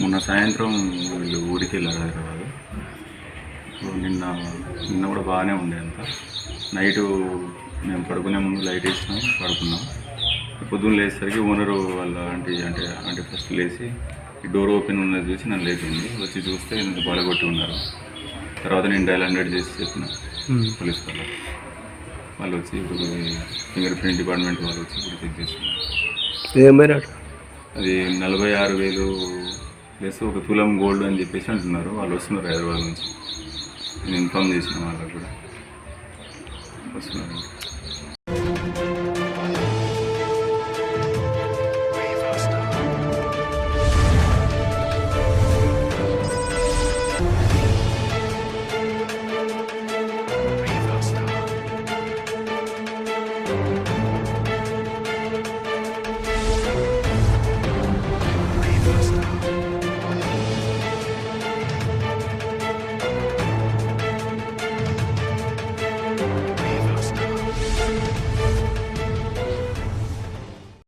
మొన్న సాయంత్రం వీళ్ళు ఊరికి వెళ్ళారు హైదరాబాద్. నిన్న కూడా బాగానే ఉండే అంతా. నైటు మేము పడుకునే ముందు లైట్ వేసినాం, పడుకున్నాం. పొద్దున్న లేచేసరికి ఓనరు వాళ్ళ అంటే ఫస్ట్ లేచి ఈ డోర్ ఓపెన్ ఉన్నది చూసి నన్ను లేపింది. వచ్చి చూస్తే నన్ను పడగొట్టి ఉన్నారు. తర్వాత నేను డయల్ 100 చేసి చెప్పిన పోలీస్ వాళ్ళు వచ్చి ఇప్పుడు ఫింగర్ ప్రింట్ డిపార్ట్మెంట్ వాళ్ళు వచ్చి ఇప్పుడు చెక్ చేస్తున్నారు. అది 46,000 ప్లస్ 1 తులం గోల్డ్ అని చెప్పేసి అంటున్నారు. వాళ్ళు వస్తున్నారు హైదరాబాద్ నుంచి. నేను ఇన్ఫామ్ చేసిన వాళ్ళకు కూడా వస్తున్నారు.